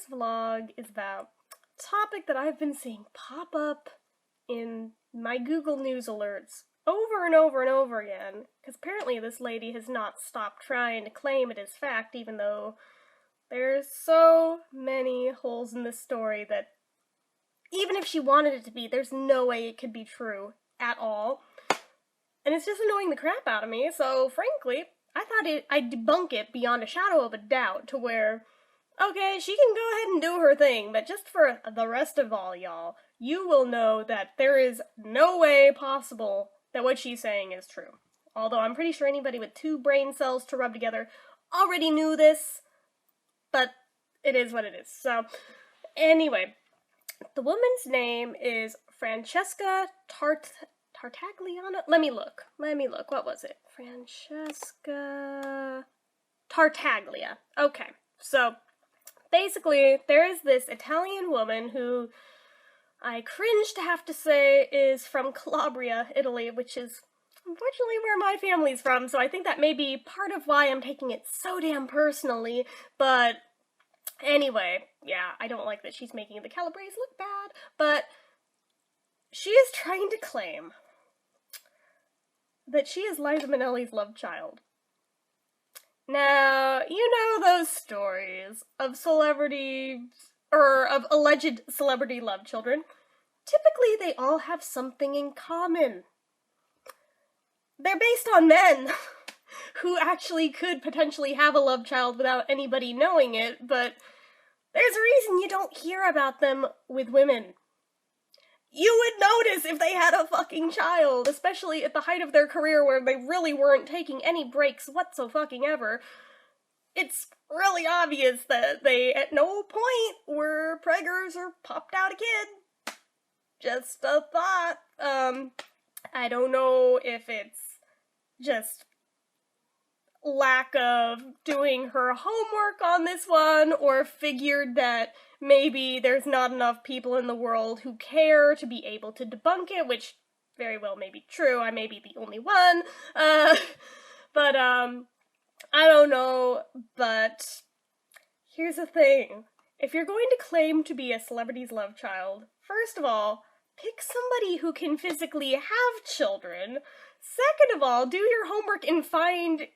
this vlog is about a topic that I've been seeing pop up in my Google News alerts over and over and over again, because apparently this lady has not stopped trying to claim it as fact, even though there's so many holes in this story that even if she wanted it to be, there's no way it could be true at all. And it's just annoying the crap out of me, so frankly, I thought I'd debunk it beyond a shadow of a doubt to where, okay, she can go ahead and do her thing, but just for the rest of all y'all, you will know that there is no way possible that what she's saying is true. Although I'm pretty sure anybody with 2 brain cells to rub together already knew this, but it is what it is. So, anyway, the woman's name is Francesca Tartagliano? Let me look. What was it? Francesca Tartaglia. Okay, so basically, there is this Italian woman who I cringe to have to say is from Calabria, Italy, which is unfortunately where my family's from, so I think that may be part of why I'm taking it so damn personally, but anyway, yeah, I don't like that she's making the Calabres look bad, but she is trying to claim that she is Liza Minnelli's love child. Now, you know those stories of of alleged celebrity love children. Typically, they all have something in common. They're based on men who actually could potentially have a love child without anybody knowing it, but there's a reason you don't hear about them with women. You would notice if they had a fucking child, especially at the height of their career where they really weren't taking any breaks whatsoever. It's really obvious that they at no point were preggers or popped out a kid. Just a thought. I don't know if it's just lack of doing her homework on this one, or figured that maybe there's not enough people in the world who care to be able to debunk it, which very well may be true. I may be the only one. But I don't know, but here's the thing. If you're going to claim to be a celebrity's love child, first of all, pick somebody who can physically have children. Second of all, do your homework and find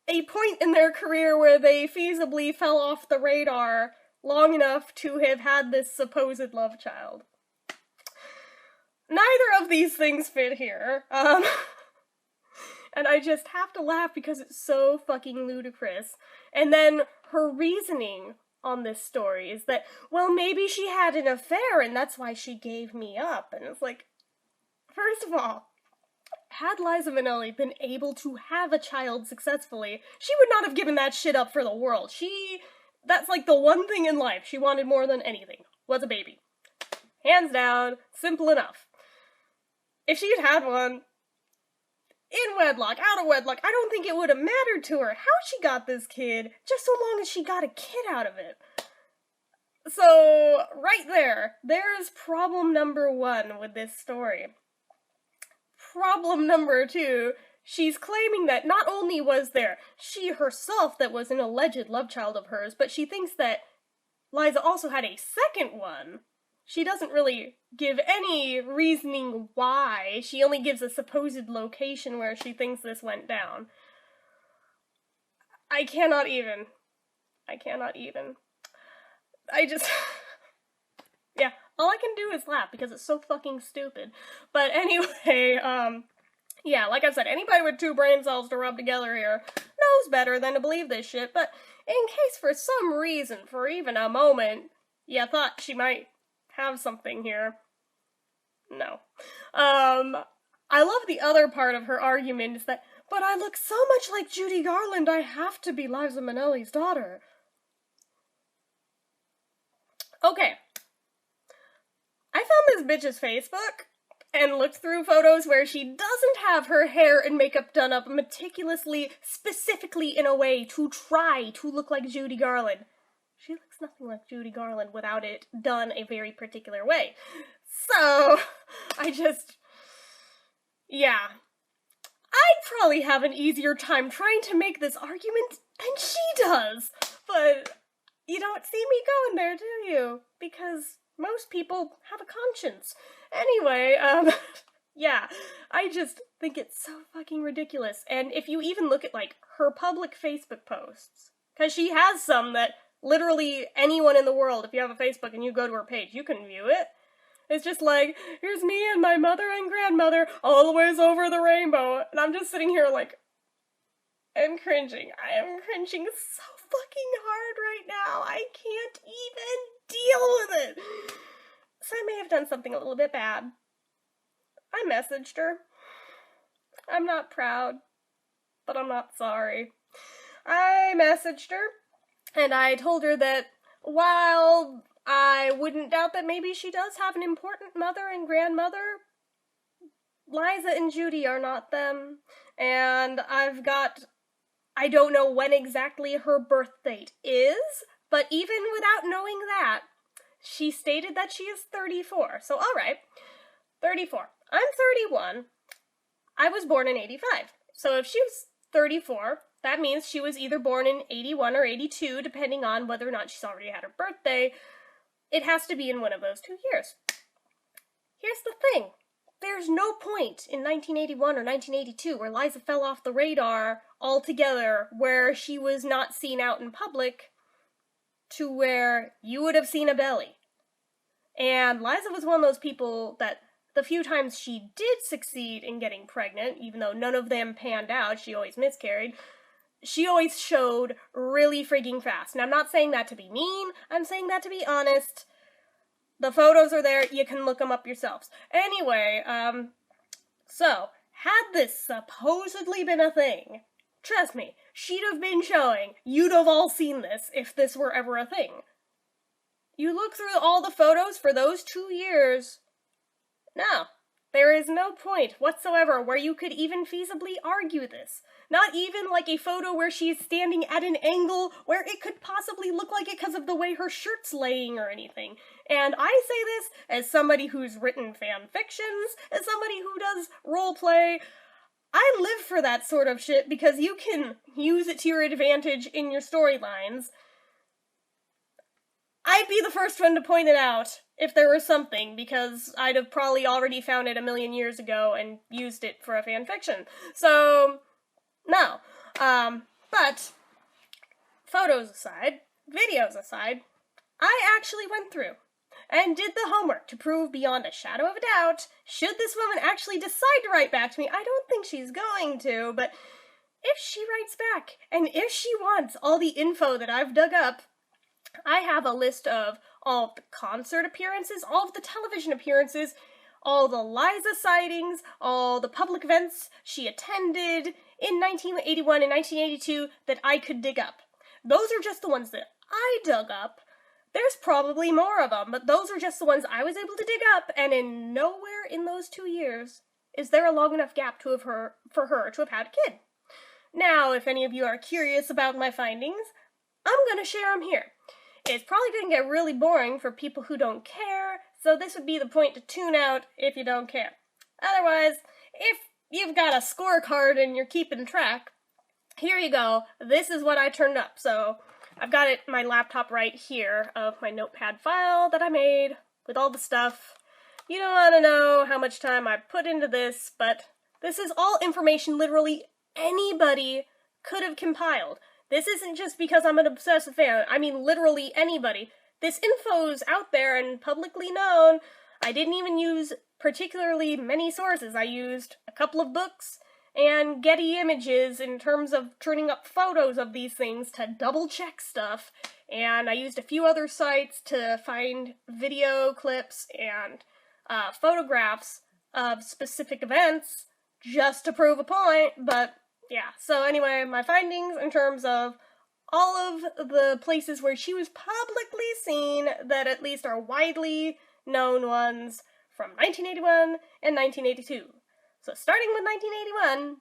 a point in their career where they feasibly fell off the radar long enough to have had this supposed love child. Neither of these things fit here, and I just have to laugh because it's so fucking ludicrous. And then her reasoning on this story is that, well, maybe she had an affair and that's why she gave me up. And it's like, first of all, had Liza Minnelli been able to have a child successfully, she would not have given that shit up for the world. That's like the one thing in life she wanted more than anything, was a baby. Hands down, simple enough. If she had one, in wedlock, out of wedlock, I don't think it would have mattered to her how she got this kid, just so long as she got a kid out of it. So, right there's problem number 1 with this story. Problem number 2, she's claiming that not only was there she herself that was an alleged love child of hers, but she thinks that Liza also had a second one. She doesn't really give any reasoning why. She only gives a supposed location where she thinks this went down. I cannot even. Yeah, all I can do is laugh because it's so fucking stupid. But anyway, yeah, like I said, anybody with 2 brain cells to rub together here knows better than to believe this shit, but in case for some reason, for even a moment, you thought she might have something here, no. I love the other part of her argument is that, but I look so much like Judy Garland, I have to be Liza Minnelli's daughter. Okay. I found this bitch's Facebook and looked through photos where she doesn't have her hair and makeup done up meticulously, specifically in a way to try to look like Judy Garland. She looks nothing like Judy Garland without it done a very particular way. So, yeah. I'd probably have an easier time trying to make this argument than she does, but You don't see me going there, do you? Because most people have a conscience. Anyway, yeah, I just think it's so fucking ridiculous. And if you even look at, like, her public Facebook posts, because she has some that literally anyone in the world, if you have a Facebook and you go to her page, you can view it. It's just like, here's me and my mother and grandmother all the ways over the rainbow. And I'm just sitting here like, I'm cringing. I am cringing so fucking hard right now. I can't even deal with it. So I may have done something a little bit bad. I messaged her. I'm not proud, but I'm not sorry. I messaged her, and I told her that while I wouldn't doubt that maybe she does have an important mother and grandmother, Liza and Judy are not them, and I don't know when exactly her birth date is, but even without knowing that, she stated that she is 34. So, alright, 34. I'm 31. I was born in 85. So if she was 34, that means she was either born in 81 or 82, depending on whether or not she's already had her birthday. It has to be in one of those 2 years. Here's the thing. There's no point in 1981 or 1982 where Liza fell off the radar altogether, where she was not seen out in public, to where you would have seen a belly. And Liza was one of those people that the few times she did succeed in getting pregnant, even though none of them panned out, she always miscarried, she always showed really freaking fast. And I'm not saying that to be mean, I'm saying that to be honest. The photos are there, you can look them up yourselves. Anyway, so, had this supposedly been a thing, trust me, she'd have been showing. You'd have all seen this if this were ever a thing. You look through all the photos for those 2 years, no, there is no point whatsoever where you could even feasibly argue this. Not even like a photo where she's standing at an angle where it could possibly look like it because of the way her shirt's laying or anything. And I say this as somebody who's written fan fictions, as somebody who does roleplay. I live for that sort of shit because you can use it to your advantage in your storylines. I'd be the first one to point it out if there was something, because I'd have probably already found it a million years ago and used it for a fanfiction. So, no. But, photos aside, videos aside, I actually went through and did the homework to prove beyond a shadow of a doubt, should this woman actually decide to write back to me. I don't think she's going to, but if she writes back, and if she wants all the info that I've dug up, I have a list of all of the concert appearances, all of the television appearances, all the Liza sightings, all the public events she attended in 1981 and 1982 that I could dig up. Those are just the ones that I dug up. There's probably more of them, but those are just the ones I was able to dig up, and in nowhere in those 2 years is there a long enough gap for her to have had a kid. Now, if any of you are curious about my findings, I'm going to share them here. It's probably going to get really boring for people who don't care, so this would be the point to tune out if you don't care. Otherwise, if you've got a scorecard and you're keeping track, here you go. This is what I turned up. So I've got it my laptop right here of my notepad file that I made with all the stuff. You don't want to know how much time I put into this, but this is all information literally anybody could have compiled. This isn't just because I'm an obsessive fan. I mean literally anybody. This info's out there and publicly known. I didn't even use particularly many sources. I used a couple of books and Getty Images in terms of turning up photos of these things to double check stuff. And I used a few other sites to find video clips and photographs of specific events just to prove a point, but yeah, so anyway, my findings in terms of all of the places where she was publicly seen that at least are widely known ones from 1981 and 1982. So starting with 1981,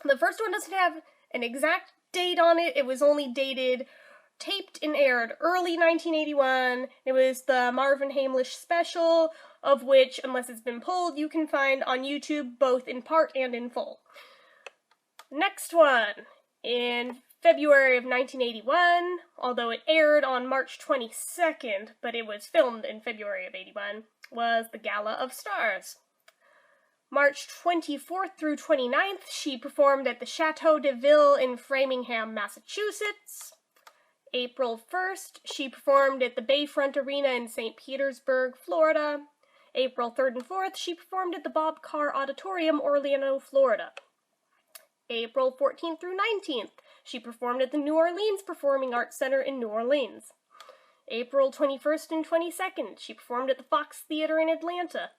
the first one doesn't have an exact date on it. It was only dated, taped and aired early 1981. It was the Marvin Hamlish special, of which, unless it's been pulled, you can find on YouTube both in part and in full. Next one, in February of 1981, although it aired on March 22nd, but it was filmed in February of 81, was the Gala of Stars. March 24th through 29th, she performed at the Chateau de Ville in Framingham, Massachusetts. April 1st, she performed at the Bayfront Arena in St. Petersburg, Florida. April 3rd and 4th, she performed at the Bob Carr Auditorium, Orlando, Florida. April 14th through 19th, she performed at the New Orleans Performing Arts Center in New Orleans. April 21st and 22nd, she performed at the Fox Theater in Atlanta.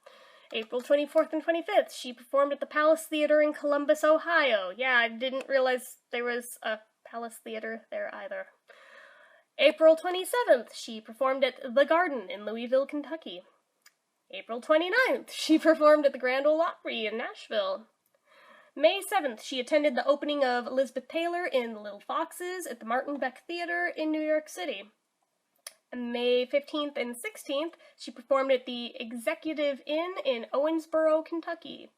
April 24th and 25th, she performed at the Palace Theater in Columbus, Ohio. Yeah, I didn't realize there was a Palace Theater there either. April 27th, she performed at The Garden in Louisville, Kentucky. April 29th, she performed at the Grand Ole Opry in Nashville. May 7th, she attended the opening of Elizabeth Taylor in Little Foxes at the Martin Beck Theater in New York City. May 15th and 16th, she performed at the Executive Inn in Owensboro, Kentucky.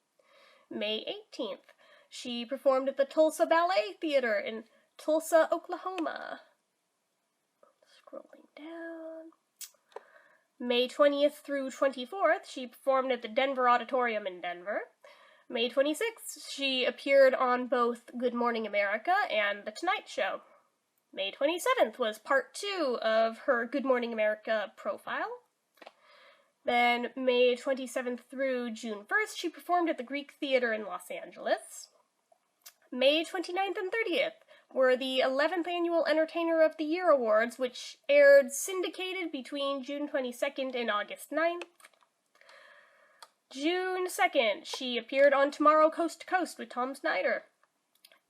May 18th, she performed at the Tulsa Ballet Theater in Tulsa, Oklahoma. Scrolling down. May 20th through 24th, she performed at the Denver Auditorium in Denver. May 26th, she appeared on both Good Morning America and The Tonight Show. May 27th was part 2 of her Good Morning America profile. Then May 27th through June 1st, she performed at the Greek Theater in Los Angeles. May 29th and 30th were the 11th Annual Entertainer of the Year Awards, which aired syndicated between June 22nd and August 9th. June 2nd, she appeared on Tomorrow Coast to Coast with Tom Snyder.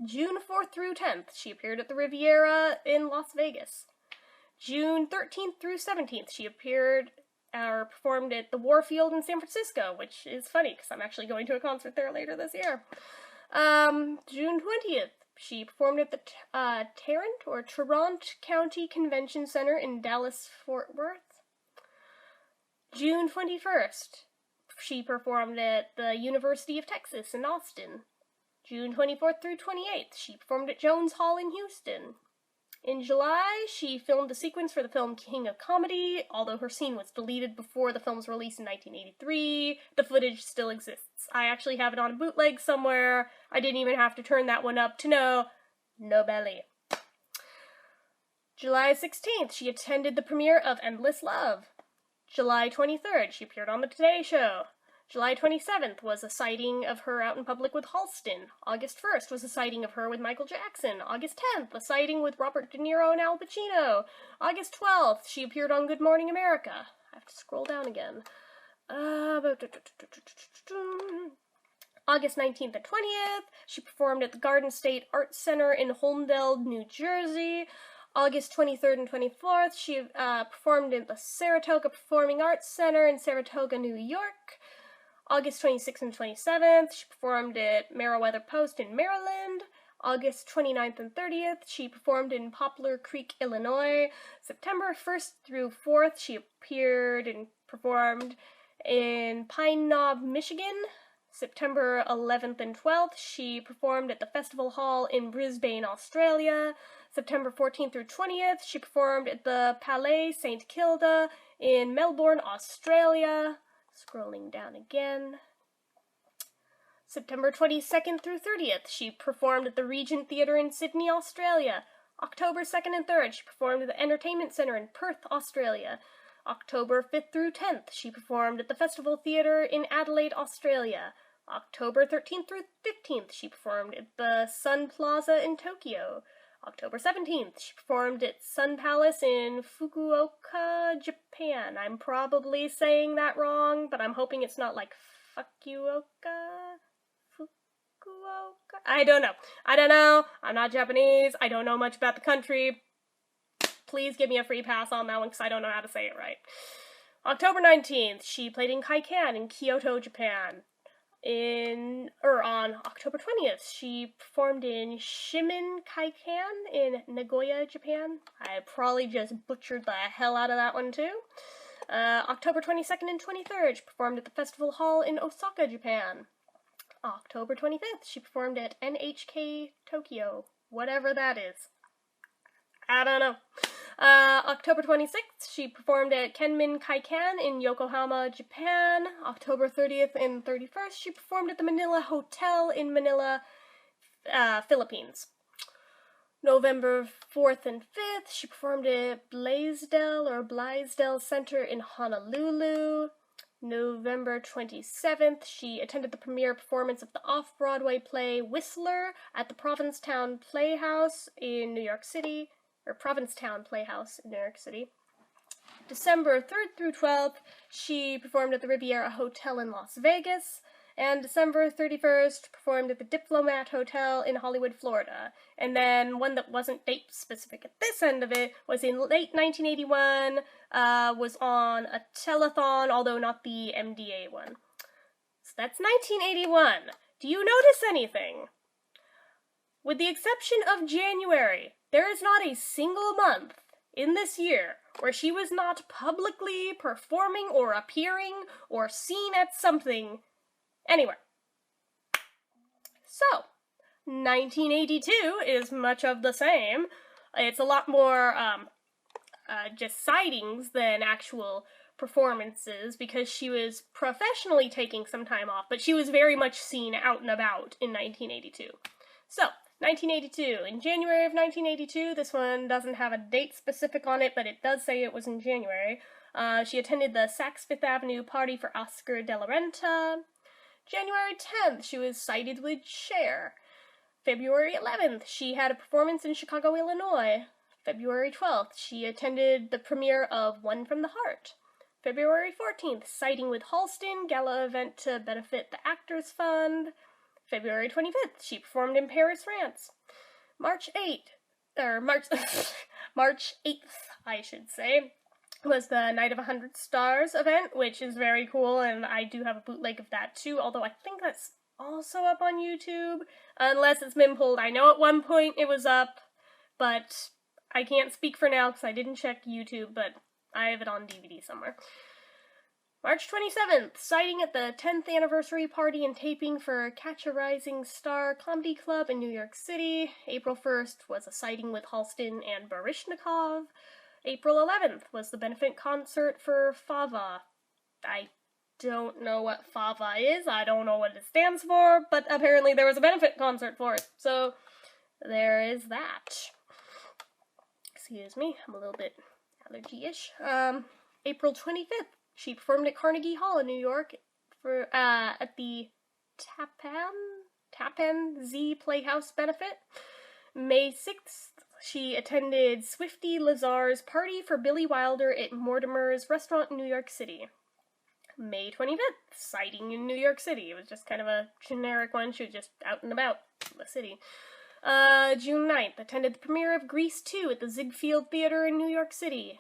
June 4th through 10th, she appeared at the Riviera in Las Vegas. June 13th through 17th, she performed at the Warfield in San Francisco, which is funny because I'm actually going to a concert there later this year. June 20th, she performed at the Tarrant County Convention Center in Dallas-Fort Worth. June 21st, she performed at the University of Texas in Austin. June 24th through 28th, she performed at Jones Hall in Houston. In July, she filmed a sequence for the film King of Comedy. Although her scene was deleted before the film's release in 1983, the footage still exists. I actually have it on a bootleg somewhere. I didn't even have to turn that one up to know. No belly. July 16th, she attended the premiere of Endless Love. July 23rd, she appeared on The Today Show. July 27th was a sighting of her out in public with Halston. August 1st was a sighting of her with Michael Jackson. August 10th, a sighting with Robert De Niro and Al Pacino. August 12th, she appeared on Good Morning America. I have to scroll down again. August 19th and 20th, she performed at the Garden State Arts Center in Holmdel, New Jersey. August 23rd and 24th, she performed at the Saratoga Performing Arts Center in Saratoga, New York. August 26th and 27th, she performed at Meriwether Post in Maryland. August 29th and 30th, she performed in Poplar Creek, Illinois. September 1st through 4th, she appeared and performed in Pine Knob, Michigan. September 11th and 12th, she performed at the Festival Hall in Brisbane, Australia. September 14th through 20th, she performed at the Palais St. Kilda in Melbourne, Australia. Scrolling down again. September 22nd through 30th, she performed at the Regent Theatre in Sydney, Australia. October 2nd and 3rd, she performed at the Entertainment Centre in Perth, Australia. October 5th through 10th, she performed at the Festival Theatre in Adelaide, Australia. October 13th through 15th, she performed at the Sun Plaza in Tokyo. October 17th, she performed at Sun Palace in Fukuoka, Japan. I'm probably saying that wrong, but I'm hoping it's not like Fukuoka? Fukuoka? I don't know. I'm not Japanese. I don't know much about the country. Please give me a free pass on that one because I don't know how to say it right. October 19th, she played in Kaikan in Kyoto, Japan. On October 20th, she performed in Shimin Kaikan in Nagoya, Japan. I probably just butchered the hell out of that one too. October 22nd and 23rd, she performed at the Festival Hall in Osaka, Japan. October 25th, she performed at NHK Tokyo, whatever that is. I don't know. October 26th, she performed at Kenmin Kaikan in Yokohama, Japan. October 30th and 31st, she performed at the Manila Hotel in Manila, Philippines. November 4th and 5th, she performed at Blaisdell Center in Honolulu. November 27th, she attended the premiere performance of the off-Broadway play Whistler at the Provincetown Playhouse in New York City. December 3rd through 12th, she performed at the Riviera Hotel in Las Vegas. And December 31st, performed at the Diplomat Hotel in Hollywood, Florida. And then one that wasn't date-specific at this end of it was in late 1981, was on a telethon, although not the MDA one. So that's 1981. Do you notice anything? With the exception of January, there is not a single month in this year where she was not publicly performing or appearing or seen at something anywhere. So, 1982 is much of the same. It's a lot more just sightings than actual performances because she was professionally taking some time off, but she was very much seen out and about in 1982. So, 1982. In January of 1982, this one doesn't have a date specific on it, but it does say it was in January. She attended the Saks Fifth Avenue party for Oscar de la Renta. January 10th, she was cited with Cher. February 11th, she had a performance in Chicago, Illinois. February 12th, she attended the premiere of One from the Heart. February 14th, citing with Halston, gala event to benefit the Actors Fund. February 25th, she performed in Paris, France. March 8th, I should say, was the Night of 100 Stars event, which is very cool, and I do have a bootleg of that too, although I think that's also up on YouTube, unless it's been pulled. I know at one point it was up, but I can't speak for now because I didn't check YouTube, but I have it on DVD somewhere. March 27th, sighting at the 10th anniversary party and taping for Catch a Rising Star Comedy Club in New York City. April 1st was a sighting with Halston and Baryshnikov. April 11th was the benefit concert for FAVA. I don't know what FAVA is, I don't know what it stands for, but apparently there was a benefit concert for it, so there is that. Excuse me, I'm a little bit allergy-ish. April 25th, she performed at Carnegie Hall in New York for at the Tappan Zee Playhouse benefit. May 6th, she attended Swiftie Lazar's party for Billy Wilder at Mortimer's restaurant in New York City. May 25th, sighting in New York City. It was just kind of a generic one. She was just out and about the city. June 9th, attended the premiere of Grease 2 at the Ziegfeld Theater in New York City.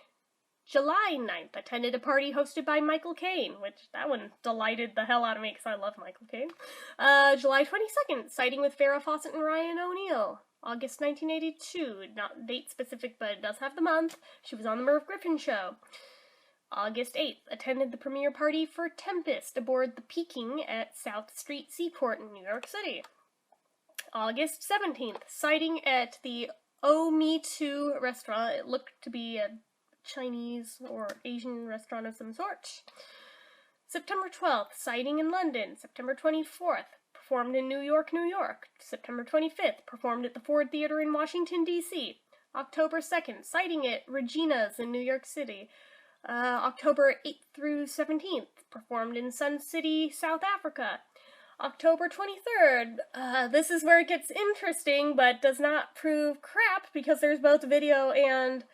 July 9th, attended a party hosted by Michael Caine, which that one delighted the hell out of me because I love Michael Caine. July 22nd, sighting with Farrah Fawcett and Ryan O'Neal. August 1982, not date specific, but it does have the month. She was on the Merv Griffin Show. August 8th, attended the premiere party for Tempest aboard the Peking at South Street Seaport in New York City. August 17th, sighting at the Oh Me Too restaurant. It looked to be a Chinese or Asian restaurant of some sort. September 12th, sighting in London. September 24th, performed in New York, New York. September 25th, performed at the Ford Theater in Washington, D.C. October 2nd, sighting at Regina's in New York City. October 8th through 17th, performed in Sun City, South Africa. October 23rd, this is where it gets interesting, but does not prove crap, because there's both video and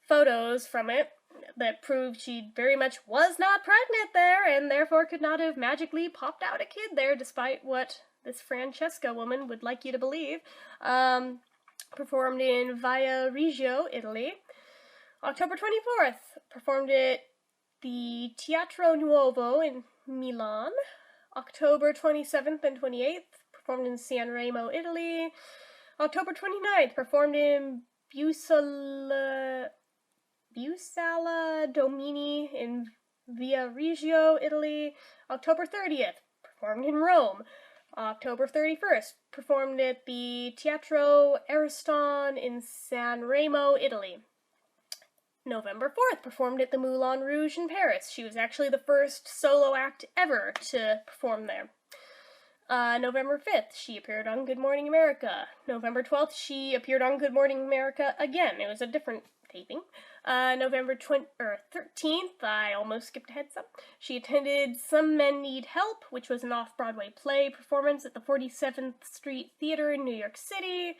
photos from it that prove she very much was not pregnant there, and therefore could not have magically popped out a kid there, despite what this Francesca woman would like you to believe. Performed in Via Reggio, Italy. October 24th, performed at the Teatro Nuovo in Milan. October 27th and 28th, performed in San Remo, Italy. October 29th, performed in Busala Domini in Via Reggio, Italy. October 30th, performed in Rome. October 31st, performed at the Teatro Ariston in San Remo, Italy. November 4th, performed at the Moulin Rouge in Paris. She was actually the first solo act ever to perform there. November 5th, she appeared on Good Morning America. November 12th, she appeared on Good Morning America again. It was a different taping. November 13th, I almost skipped ahead some. She attended Some Men Need Help, which was an off-Broadway play performance at the 47th Street Theater in New York City.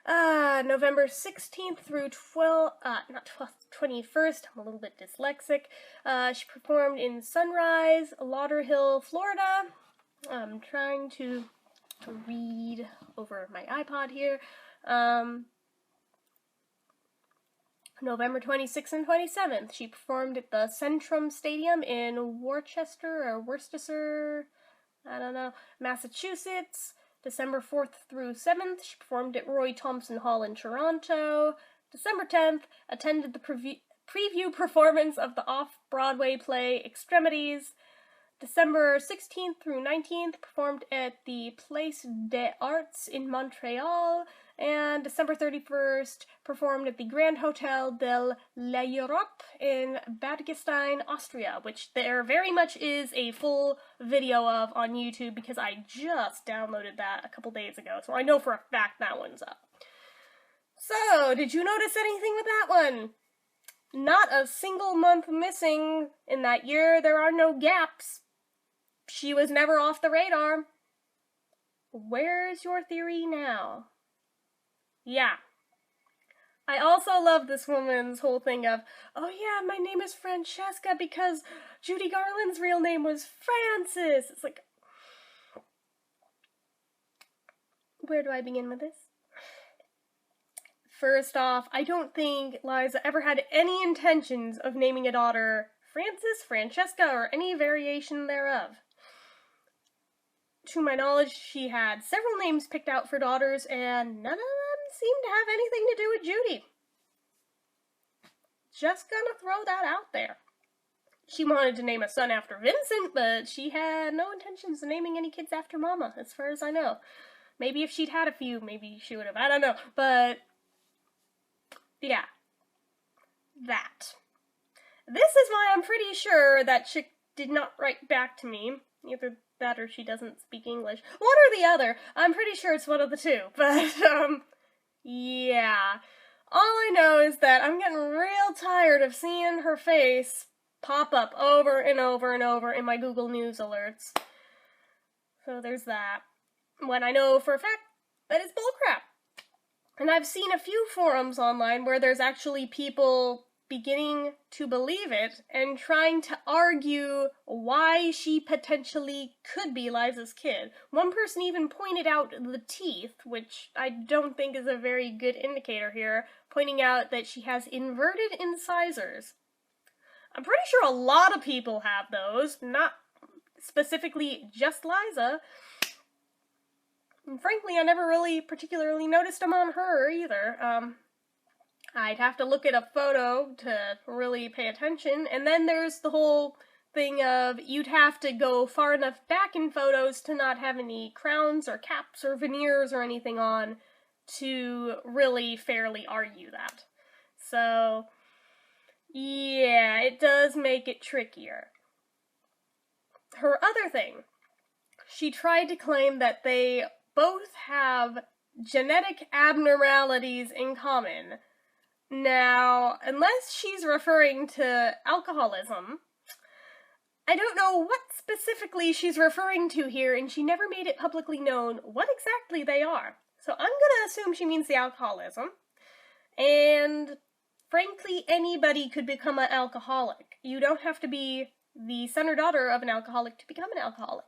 November 16th through 21st, I'm a little bit dyslexic. She performed in Sunrise, Lauderhill, Florida. I'm trying to read over my iPod here. November 26th and 27th, she performed at the Centrum Stadium in Worcester, Massachusetts. December 4th through 7th, she performed at Roy Thompson Hall in Toronto. December 10th, attended the preview performance of the off-Broadway play Extremities. December 16th through 19th, performed at the Place des Arts in Montreal. And December 31st, performed at the Grand Hotel de l'Europe in Bad Gastein, Austria, which there very much is a full video of on YouTube because I just downloaded that a couple days ago, so I know for a fact that one's up. So, did you notice anything with that one? Not a single month missing in that year. There are no gaps. She was never off the radar. Where's your theory now? Yeah. I also love this woman's whole thing of, oh yeah, my name is Francesca because Judy Garland's real name was Frances. It's like, where do I begin with this? First off, I don't think Liza ever had any intentions of naming a daughter Frances, Francesca, or any variation thereof. To my knowledge, she had several names picked out for daughters, and none of them seemed to have anything to do with Judy. Just gonna throw that out there. She wanted to name a son after Vincent, but she had no intentions of naming any kids after Mama, as far as I know. Maybe if she'd had a few, maybe she would have. I don't know. But, yeah. That. This is why I'm pretty sure that chick did not write back to me. Either that or she doesn't speak English. One or the other. I'm pretty sure it's one of the two. But, yeah. All I know is that I'm getting real tired of seeing her face pop up over and over and over in my Google News alerts. So there's that. When I know for a fact that it's bullcrap. And I've seen a few forums online where there's actually people beginning to believe it and trying to argue why she potentially could be Liza's kid. One person even pointed out the teeth, which I don't think is a very good indicator here, pointing out that she has inverted incisors. I'm pretty sure a lot of people have those, not specifically just Liza. And frankly, I never really particularly noticed them on her either. I'd have to look at a photo to really pay attention, and then there's the whole thing of you'd have to go far enough back in photos to not have any crowns or caps or veneers or anything on to really fairly argue that. So, yeah, it does make it trickier. Her other thing, she tried to claim that they both have genetic abnormalities in common. Now, unless she's referring to alcoholism, I don't know what specifically she's referring to here, and she never made it publicly known what exactly they are. So I'm gonna assume she means the alcoholism. And frankly, anybody could become an alcoholic. You don't have to be the son or daughter of an alcoholic to become an alcoholic.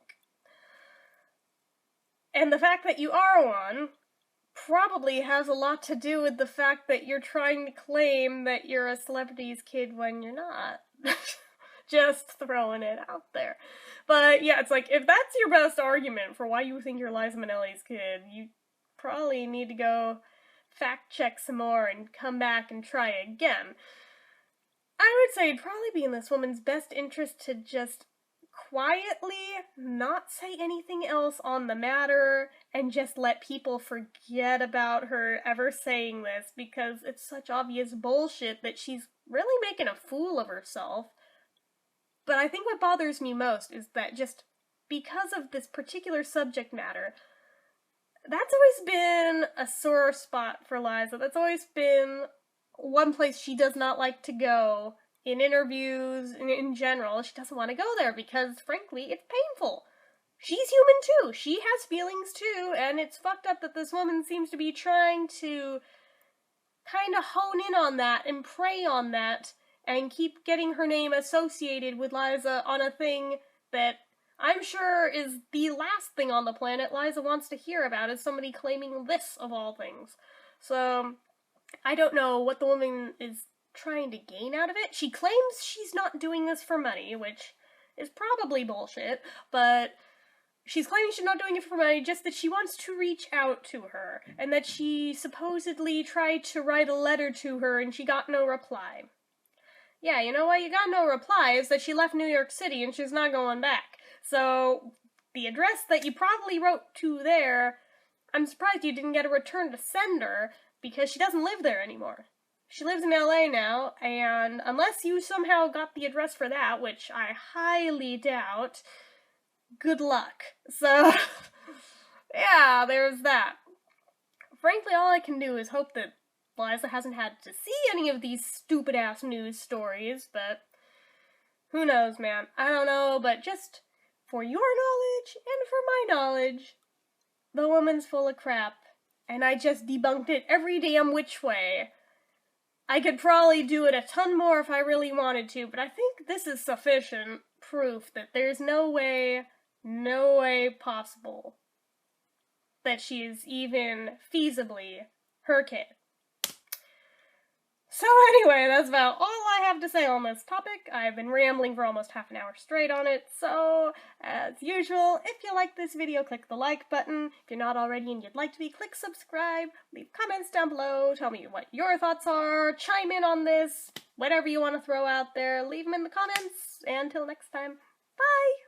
And the fact that you are one probably has a lot to do with the fact that you're trying to claim that you're a celebrity's kid when you're not. Just throwing it out there. But yeah, it's like, if that's your best argument for why you think you're Liza Minnelli's kid, you probably need to go fact check some more and come back and try again. I would say it'd probably be in this woman's best interest to just quietly not say anything else on the matter and just let people forget about her ever saying this, because it's such obvious bullshit that she's really making a fool of herself. But I think what bothers me most is that just because of this particular subject matter, that's always been a sore spot for Liza. That's always been one place she does not like to go in interviews, in general. She doesn't want to go there because, frankly, it's painful. She's human too. She has feelings too, and it's fucked up that this woman seems to be trying to kind of hone in on that and prey on that and keep getting her name associated with Liza on a thing that I'm sure is the last thing on the planet Liza wants to hear about, is somebody claiming this of all things. So, I don't know what the woman is trying to gain out of it. She claims she's not doing this for money, which is probably bullshit, but she's claiming she's not doing it for money, just that she wants to reach out to her, and that she supposedly tried to write a letter to her and she got no reply. Yeah, you know why you got no reply is that she left New York City and she's not going back. So, the address that you probably wrote to there, I'm surprised you didn't get a return to sender, because she doesn't live there anymore. She lives in LA now, and unless you somehow got the address for that, which I highly doubt, good luck. So, yeah, there's that. Frankly, all I can do is hope that Liza hasn't had to see any of these stupid-ass news stories, but who knows, man. I don't know, but just for your knowledge and for my knowledge, the woman's full of crap, and I just debunked it every damn which way. I could probably do it a ton more if I really wanted to, but I think this is sufficient proof that there's no way possible that she is even feasibly her kid. So anyway, that's about all I have to say on this topic. I've been rambling for almost half an hour straight on it, so as usual, if you like this video, click the like button. If you're not already and you'd like to be, click subscribe. Leave comments down below, tell me what your thoughts are, chime in on this, whatever you want to throw out there, leave them in the comments, and until next time, bye!